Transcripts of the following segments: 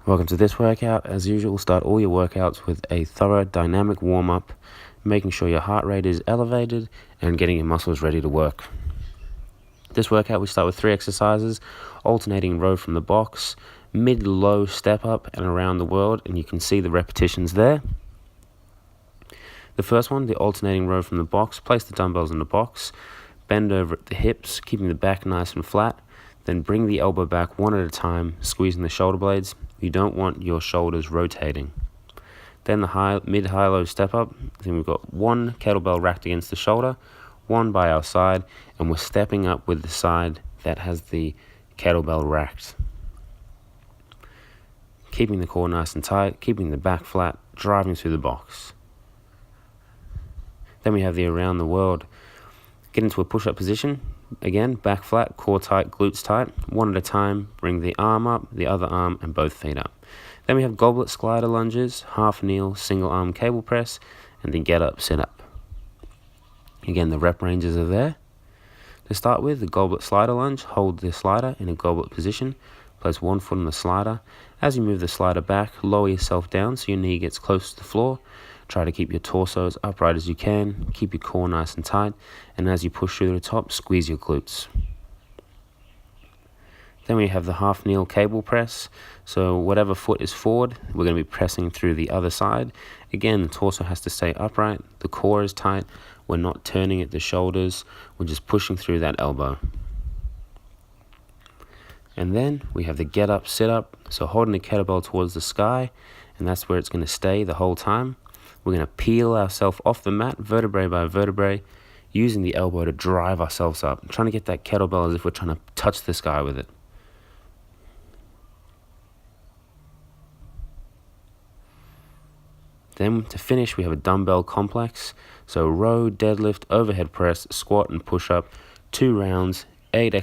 Welcome to this workout. As usual, start all your workouts with a thorough dynamic warm-up, making sure your heart rate is elevated and getting your muscles ready to work. This workout, we start with 3 exercises, alternating row from the box, mid-low step up and around the world, and you can see the repetitions there. The first one, the alternating row from the box, place the dumbbells in the box, bend over at the hips, keeping the back nice and flat, then bring the elbow back one at a time, squeezing the shoulder blades. You don't want your shoulders rotating. Then the mid-high-low step up. Then we've got 1 kettlebell racked against the shoulder, 1 by our side, and we're stepping up with the side that has the kettlebell racked. Keeping the core nice and tight, keeping the back flat, driving through the box. Then we have the around the world. Get into a push-up position. Again, back flat, core tight, glutes tight. 1 at a time, bring the arm up, the other arm, and both feet up. Then we have goblet slider lunges, half kneel, single arm cable press, and then get up, sit up. Again, the rep ranges are there. To start with, the goblet slider lunge, hold the slider in a goblet position. Place 1 foot on the slider. As you move the slider back, lower yourself down so your knee gets close to the floor. Try to keep your torso as upright as you can. Keep your core nice and tight. And as you push through the top, squeeze your glutes. Then we have the half kneel cable press. So whatever foot is forward, we're going to be pressing through the other side. Again, the torso has to stay upright. The core is tight. We're not turning at the shoulders. We're just pushing through that elbow. And then we have the get up, sit up. So holding the kettlebell towards the sky, and that's where it's going to stay the whole time. We're going to peel ourselves off the mat, vertebrae by vertebrae, using the elbow to drive ourselves up. Trying to get that kettlebell as if we're trying to touch the sky with it. Then to finish, we have a dumbbell complex. So row, deadlift, overhead press, squat, and push-up. 2 rounds, 8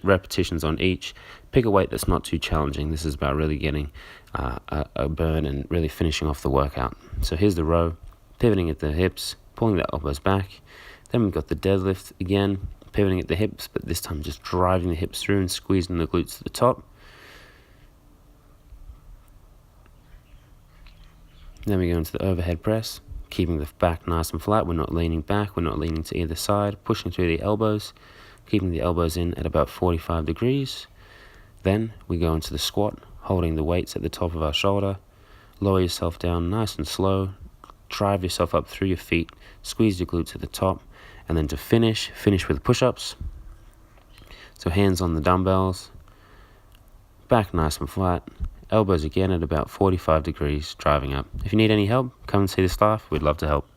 repetitions on each. Pick a weight that's not too challenging. This is about really getting a burn and really finishing off the workout. So here's the row, pivoting at the hips, pulling the elbows back. Then we've got the deadlift again, pivoting at the hips, but this time just driving the hips through and squeezing the glutes to the top. Then we go into the overhead press, keeping the back nice and flat. We're not leaning back, we're not leaning to either side, pushing through the elbows, keeping the elbows in at about 45 degrees. Then we go into the squat, holding the weights at the top of our shoulder. Lower yourself down nice and slow, drive yourself up through your feet, squeeze your glutes at the top, and then to finish with push-ups. So hands on the dumbbells, back nice and flat, elbows again at about 45 degrees, driving up. If you need any help, come and see the staff. We'd love to help.